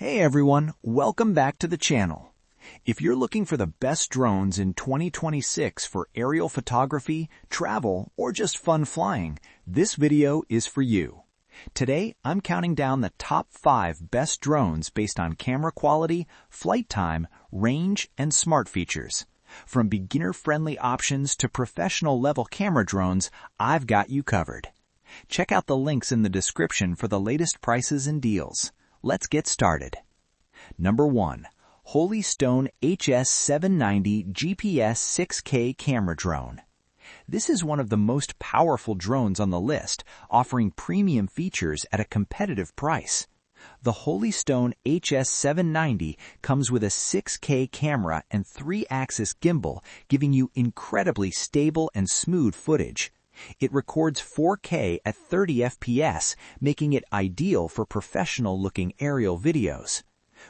Hey everyone, welcome back to the channel. If you're looking for the best drones in 2026 for aerial photography, travel, or just fun flying, this video is for you. Today, I'm counting down the top 5 best drones based on camera quality, flight time, range, and smart features. From beginner-friendly options to professional-level camera drones, I've got you covered. Check out the links in the description for the latest prices and deals. Let's get started. Number 1. Holy Stone HS790 GPS 6K Camera Drone. This is one of the most powerful drones on the list, offering premium features at a competitive price. The Holy Stone HS790 comes with a 6K camera and 3-axis gimbal, giving you incredibly stable and smooth footage. It records 4K at 30 FPS, making it ideal for professional-looking aerial videos.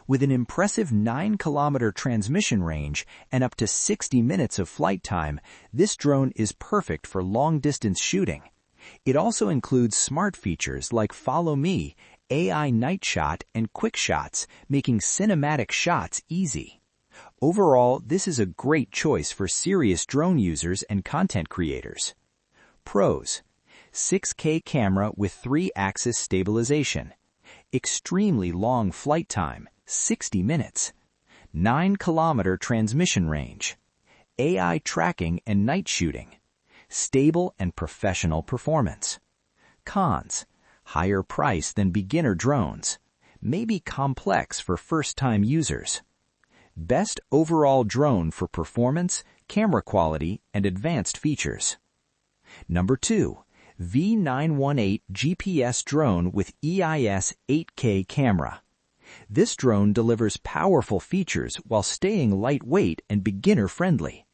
With an impressive 9-kilometer transmission range and up to 60 minutes of flight time, this drone is perfect for long-distance shooting. It also includes smart features like Follow Me, AI Night Shot, and Quick Shots, making cinematic shots easy. Overall, this is a great choice for serious drone users and content creators. Pros: 6K camera with 3-axis stabilization, extremely long flight time, 60 minutes, 9-kilometer transmission range, AI tracking and night shooting, stable and professional performance. Cons: higher price than beginner drones, may be complex for first-time users. Best overall drone for performance, camera quality, and advanced features. Number 2. V918 GPS drone with EIS 8K camera. This drone delivers powerful features while staying lightweight and beginner-friendly.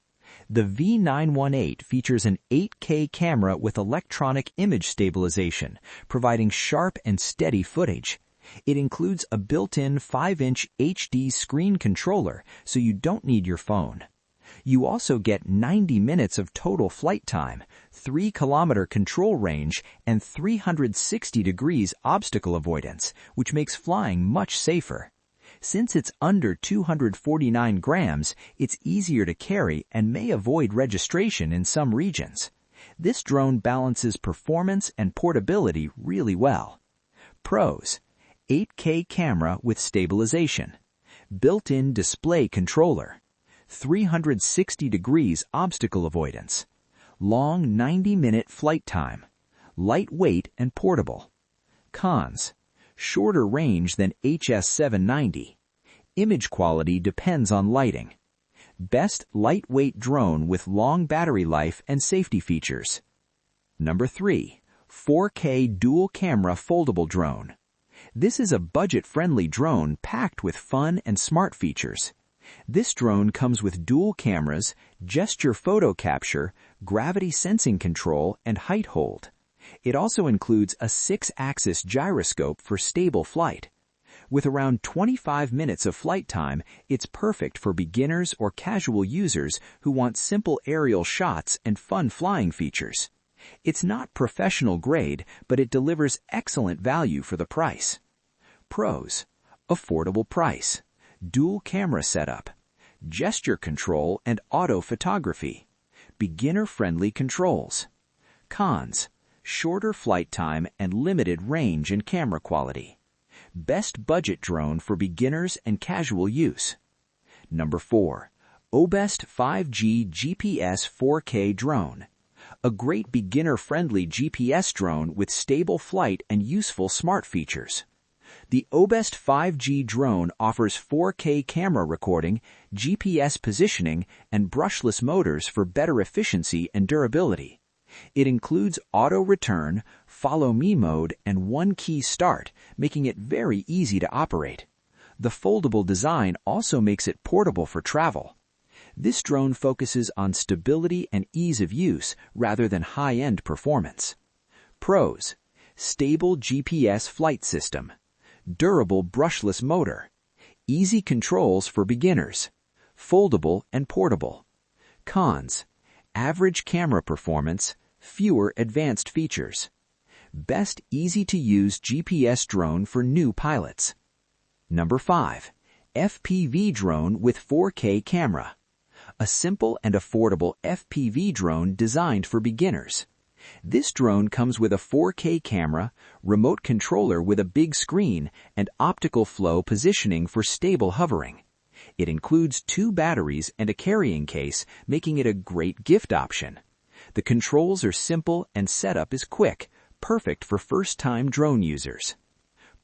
The V918 features an 8K camera with electronic image stabilization, providing sharp and steady footage. It includes a built-in 5-inch HD screen controller, so you don't need your phone. You also get 90 minutes of total flight time, 3-kilometer control range, and 360 degrees obstacle avoidance, which makes flying much safer. Since it's under 249 grams, it's easier to carry and may avoid registration in some regions. This drone balances performance and portability really well. Pros: 8K camera with stabilization, built-in display controller, 360 degrees obstacle avoidance, long 90-minute flight time, lightweight and portable. Cons: shorter range than HS790. Image quality depends on lighting. Best lightweight drone with long battery life and safety features. Number 3. 4K dual camera foldable drone. This is a budget-friendly drone packed with fun and smart features. This drone comes with dual cameras, gesture photo capture, gravity sensing control, and height hold. It also includes a 6-axis gyroscope for stable flight. With around 25 minutes of flight time, it's perfect for beginners or casual users who want simple aerial shots and fun flying features. It's not professional grade, but it delivers excellent value for the price. Pros: affordable price, dual camera setup, gesture control and auto photography, beginner-friendly controls. Cons: shorter flight time and limited range and camera quality. Best budget drone for beginners and casual use. Number 4. OBEST 5G GPS 4K drone. A great beginner-friendly GPS drone with stable flight and useful smart features. The OBEST 5G drone offers 4K camera recording, GPS positioning, and brushless motors for better efficiency and durability. It includes auto return, follow me mode, and one-key start, making it very easy to operate. The foldable design also makes it portable for travel. This drone focuses on stability and ease of use rather than high-end performance. Pros: stable GPS flight system, durable brushless motor, easy controls for beginners, foldable and portable. Cons: average camera performance, fewer advanced features. Best easy-to-use GPS drone for new pilots. Number 5. FPV drone with 4K camera. A simple and affordable FPV drone designed for beginners. This drone comes with a 4K camera, remote controller with a big screen, and optical flow positioning for stable hovering. It includes 2 batteries and a carrying case, making it a great gift option. The controls are simple and setup is quick, perfect for first-time drone users.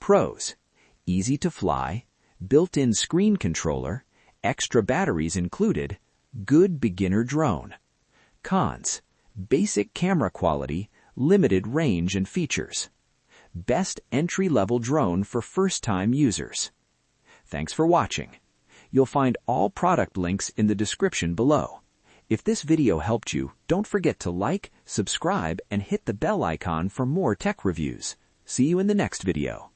Pros: easy to fly, built-in screen controller, extra batteries included, good beginner drone. Cons: basic camera quality, limited range and features. Best entry-level drone for first-time users. Thanks for watching. You'll find all product links in the description below. If this video helped you, don't forget to like, subscribe, and hit the bell icon for more tech reviews. See you in the next video.